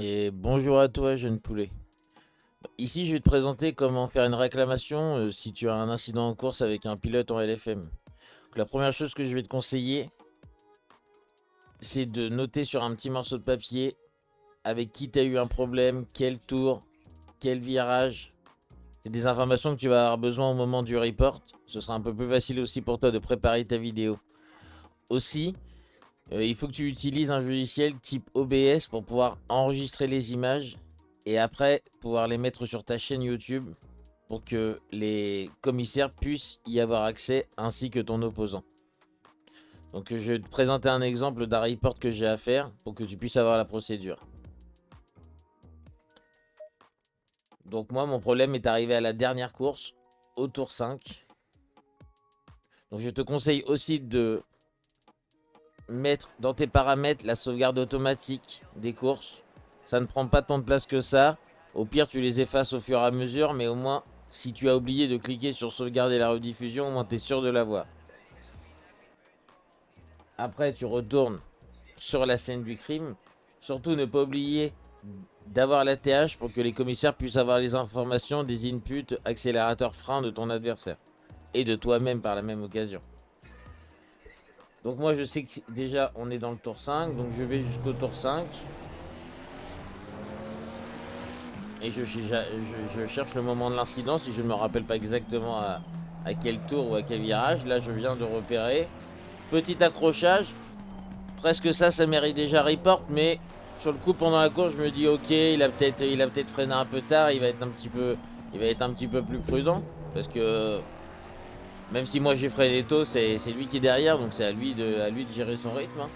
Et bonjour à toi, jeune poulet. Ici, je vais te présenter comment faire une réclamation si tu as un incident en course avec un pilote en LFM. Donc, la première chose que je vais te conseiller, c'est de noter sur un petit morceau de papier avec qui tu as eu un problème, quel tour, quel virage. C'est des informations que tu vas avoir besoin au moment du report. Ce sera un peu plus facile aussi pour toi de préparer ta vidéo. Aussi, il faut que tu utilises un logiciel type OBS pour pouvoir enregistrer les images et après pouvoir les mettre sur ta chaîne YouTube pour que les commissaires puissent y avoir accès ainsi que ton opposant. Donc je vais te présenter un exemple d'un report que j'ai à faire pour que tu puisses avoir la procédure. Donc moi mon problème est arrivé à la dernière course, au tour 5. Donc je te conseille aussi de mettre dans tes paramètres la sauvegarde automatique des courses. Ça ne prend pas tant de place que ça. Au pire, tu les effaces au fur et à mesure, mais au moins, si tu as oublié de cliquer sur sauvegarder la rediffusion, au moins tu es sûr de l'avoir. Après, tu retournes sur la scène du crime. Surtout, ne pas oublier d'avoir la TH pour que les commissaires puissent avoir les informations des inputs accélérateur frein de ton adversaire. Et de toi-même par la même occasion. Donc moi, je sais que déjà, on est dans le tour 5. Donc je vais jusqu'au tour 5. Et je cherche le moment de l'incident si je ne me rappelle pas exactement à quel tour ou à quel virage. Là, je viens de repérer. Petit accrochage. Presque ça mérite déjà report. Mais sur le coup, pendant la course, je me dis ok, il a peut-être freiné un peu tard. Il va être un petit peu plus prudent. Parce que même si moi j'ai freiné tôt, c'est lui qui est derrière. Donc c'est à lui de gérer son rythme, hein.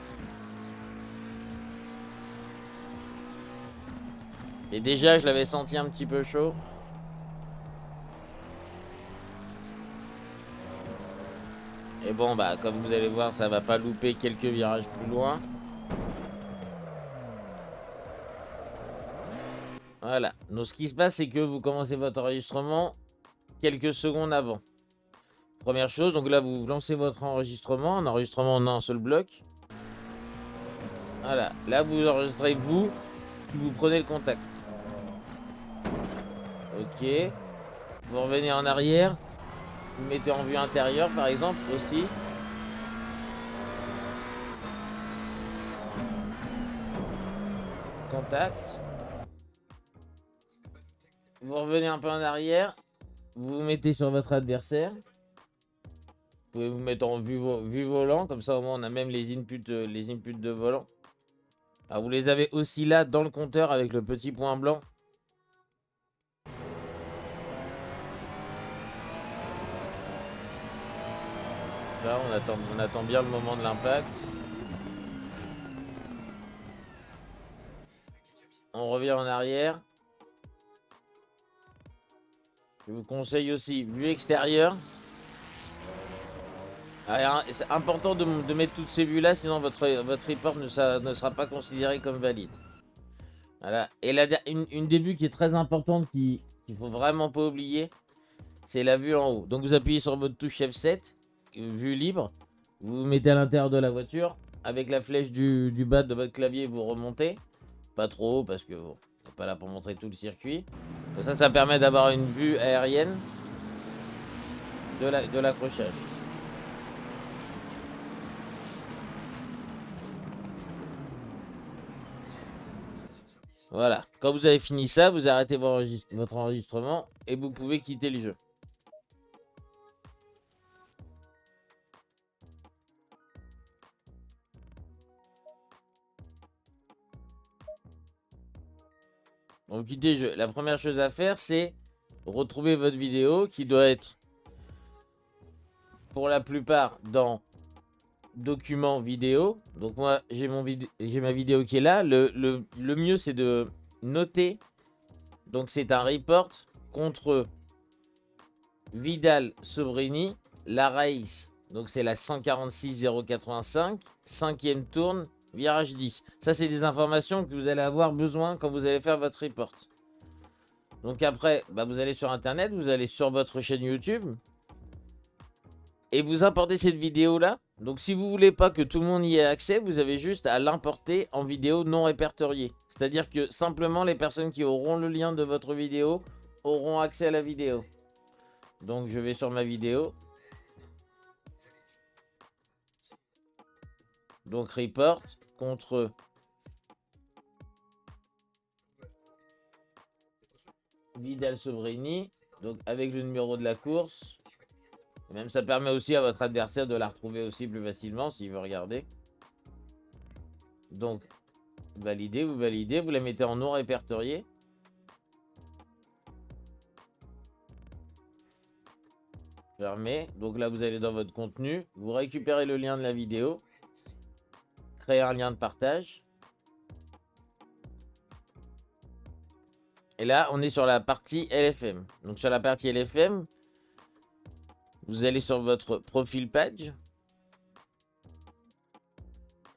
Et déjà, je l'avais senti un petit peu chaud. Et bon, bah, comme vous allez voir, ça va pas louper quelques virages plus loin. Voilà. Donc, ce qui se passe, c'est que vous commencez votre enregistrement quelques secondes avant. Première chose, donc là, vous lancez votre enregistrement, un enregistrement en un seul bloc. Voilà. Là, vous enregistrez vous, puis vous prenez le contact. Ok. Vous revenez en arrière. Vous mettez en vue intérieure, par exemple, aussi. Contact. Vous revenez un peu en arrière. Vous vous mettez sur votre adversaire. Vous pouvez vous mettre en vue volant, comme ça au moins on a même les inputs de volant. Alors vous les avez aussi là dans le compteur avec le petit point blanc. Là on attend bien le moment de l'impact. On revient en arrière. Je vous conseille aussi vue extérieure. C'est important de mettre toutes ces vues là, sinon votre report ne sera pas considéré comme valide. Voilà. Et une des vues qui est très importante, qu'il faut vraiment pas oublier, c'est la vue en haut. Donc vous appuyez sur votre touche F7, vue libre. Vous vous mettez à l'intérieur de la voiture. Avec la flèche du bas de votre clavier, vous remontez. Pas trop haut parce que bon, on n'est pas là pour montrer tout le circuit. Comme ça permet d'avoir une vue aérienne de l'accrochage. Voilà. Quand vous avez fini ça, vous arrêtez votre enregistrement et vous pouvez quitter le jeu. Donc vous quittez le jeu. La première chose à faire, c'est retrouver votre vidéo qui doit être pour la plupart dans documents vidéo. Donc moi j'ai ma vidéo qui est là. Le mieux c'est de noter. Donc c'est un report contre Vidal Sobrini, la race. Donc c'est la 146 085, 5e tourne, virage 10. Ça c'est des informations que vous allez avoir besoin quand vous allez faire votre report. Donc après, bah, vous allez sur internet, vous allez sur votre chaîne YouTube et vous importez cette vidéo là Donc si vous voulez pas que tout le monde y ait accès, vous avez juste à l'importer en vidéo non répertoriée. C'est-à-dire que simplement les personnes qui auront le lien de votre vidéo auront accès à la vidéo. Donc je vais sur ma vidéo. Donc report contre Vidal Sobrini. Donc avec le numéro de la course. Et même ça permet aussi à votre adversaire de la retrouver aussi plus facilement s'il veut regarder. Donc validez, vous la mettez en non répertorié. Fermez. Donc là vous allez dans votre contenu. Vous récupérez le lien de la vidéo. Créer un lien de partage. Et là, on est sur la partie LFM. Donc sur la partie LFM, vous allez sur votre profil page.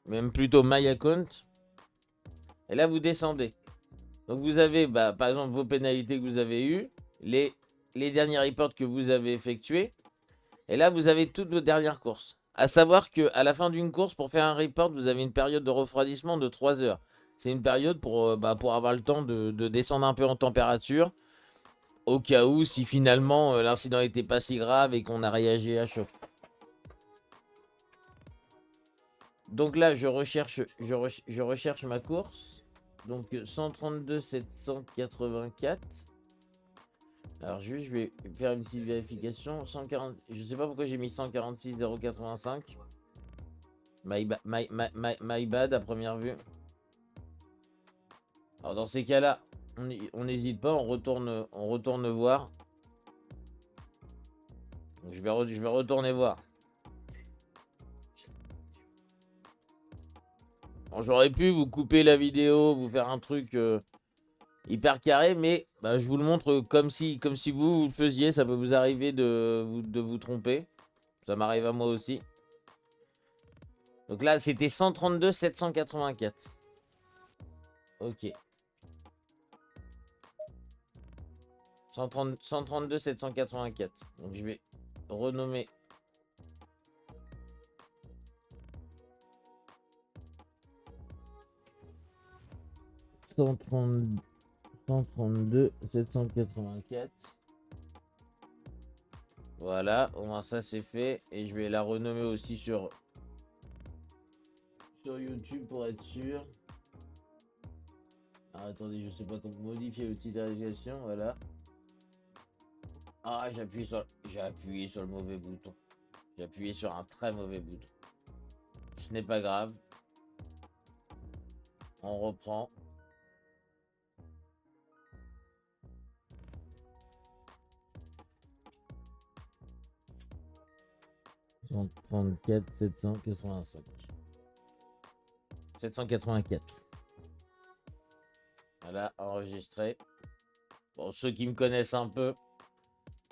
Même plutôt My Account. Et là, vous descendez. Donc vous avez, par exemple, vos pénalités que vous avez eues. Les derniers reports que vous avez effectués. Et là, vous avez toutes vos dernières courses. À savoir qu'à la fin d'une course, pour faire un report, vous avez une période de refroidissement de 3 heures. C'est une période pour avoir le temps de descendre un peu en température. Au cas où, si finalement l'incident n'était pas si grave et qu'on a réagi à chaud. Donc là, je recherche ma course. Donc 132 784. Alors juste, je vais faire une petite vérification. 140, je sais pas pourquoi j'ai mis 146 085. My bad à première vue. Alors dans ces cas-là, on n'hésite pas, on retourne voir. Donc, je vais retourner voir. Bon, j'aurais pu vous couper la vidéo, vous faire un truc hyper carré, mais je vous le montre comme si vous le faisiez. Ça peut vous arriver de vous tromper. Ça m'arrive à moi aussi. Donc là, c'était 132 784. Ok. 132 784. Donc je vais renommer. « 132 784. » Voilà, au moins ça c'est fait. Et je vais la renommer aussi sur YouTube pour être sûr. Ah, attendez, je sais pas comment modifier l'outil de navigation. Voilà. Ah, j'ai appuyé sur le mauvais bouton. J'ai appuyé sur un très mauvais bouton. Ce n'est pas grave. On reprend. « 134 785. 784. Voilà, enregistré. Bon, ceux qui me connaissent un peu,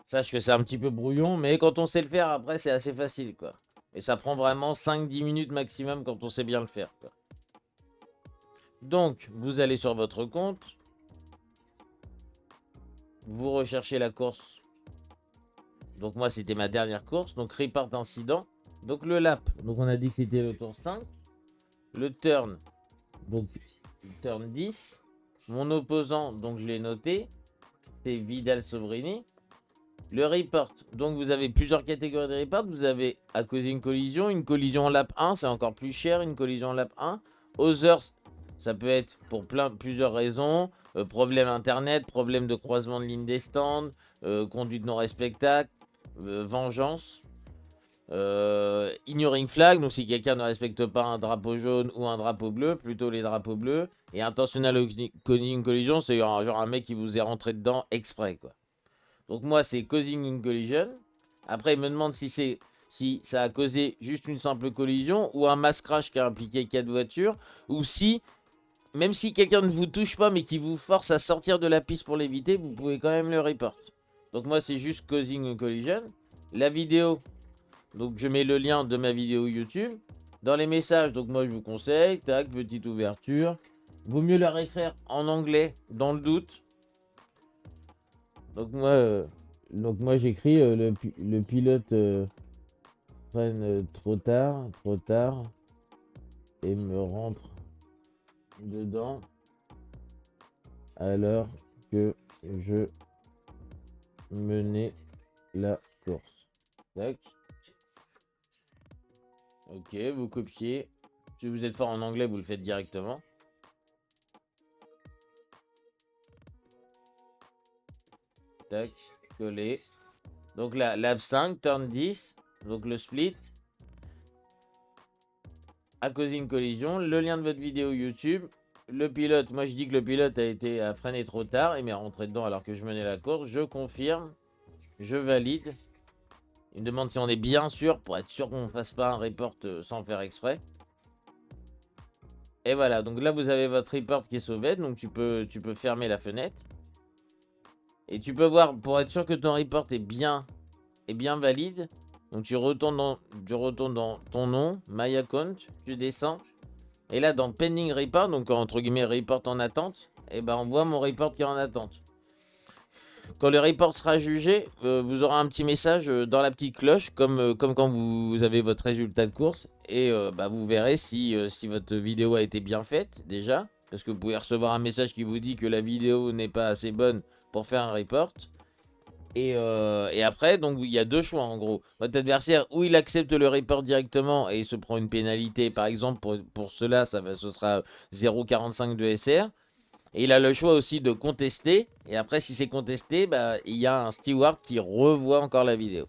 sachent que c'est un petit peu brouillon, mais quand on sait le faire, après, c'est assez facile, quoi. Et ça prend vraiment 5-10 minutes maximum quand on sait bien le faire, quoi. Donc, vous allez sur votre compte. Vous recherchez la course. Donc, moi, c'était ma dernière course. Donc, report incident. Donc, le lap. Donc, on a dit que c'était le tour 5. Le turn. Donc, turn 10. Mon opposant, donc je l'ai noté. C'est Vidal Sobrini. Le report, donc vous avez plusieurs catégories de report. Vous avez à causer une collision en lap 1, c'est encore plus cher, une collision en lap 1. Others, ça peut être pour plusieurs raisons. Problème internet, problème de croisement de ligne des stands, conduite non respectable, vengeance. Ignoring flag, donc si quelqu'un ne respecte pas un drapeau jaune ou un drapeau bleu, plutôt les drapeaux bleus. Et intentionnel causing collision, c'est genre un mec qui vous est rentré dedans exprès, quoi. Donc moi, c'est causing une collision. Après, il me demande si ça a causé juste une simple collision ou un mass crash qui a impliqué 4 voitures. Ou si, même si quelqu'un ne vous touche pas mais qui vous force à sortir de la piste pour l'éviter, vous pouvez quand même le report. Donc moi, c'est juste causing une collision. La vidéo, donc je mets le lien de ma vidéo YouTube. Dans les messages, donc moi je vous conseille, tac, petite ouverture. Vaut mieux la réécrire en anglais, dans le doute. Donc moi j'écris le pilote prennent trop tard, et me rentrent dedans alors que je menais la course. Tac. Ok, vous copiez. Si vous êtes fort en anglais, vous le faites directement. Tac, coller. Donc là, lap 5, turn 10. Donc le split. A causé une collision. Le lien de votre vidéo YouTube. Le pilote, moi je dis que le pilote a freiné trop tard et m'est rentré dedans alors que je menais la course. Je confirme. Je valide. Il me demande si on est bien sûr pour être sûr qu'on ne fasse pas un report sans faire exprès. Et voilà, donc là vous avez votre report qui est sauvé, donc tu peux fermer la fenêtre. Et tu peux voir, pour être sûr que ton report est bien valide, donc tu retournes dans ton nom, My Account, tu descends. Et là dans Pending Report, donc entre guillemets report en attente, et ben on voit mon report qui est en attente. Quand le report sera jugé, vous aurez un petit message dans la petite cloche, comme quand vous avez votre résultat de course. Et bah, vous verrez si votre vidéo a été bien faite déjà. Parce que vous pouvez recevoir un message qui vous dit que la vidéo n'est pas assez bonne pour faire un report. Et après, donc il y a deux choix en gros. Votre adversaire, ou il accepte le report directement et il se prend une pénalité. Par exemple, pour cela, ce sera 0,45 de SR. Et il a le choix aussi de contester. Et après, si c'est contesté, bah, il y a un steward qui revoit encore la vidéo.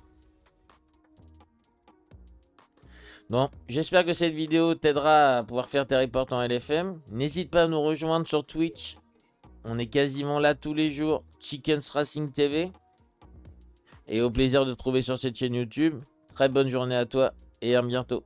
Bon, j'espère que cette vidéo t'aidera à pouvoir faire tes reports en LFM. N'hésite pas à nous rejoindre sur Twitch. On est quasiment là tous les jours. Chickens Racing TV. Et au plaisir de te trouver sur cette chaîne YouTube. Très bonne journée à toi et à bientôt.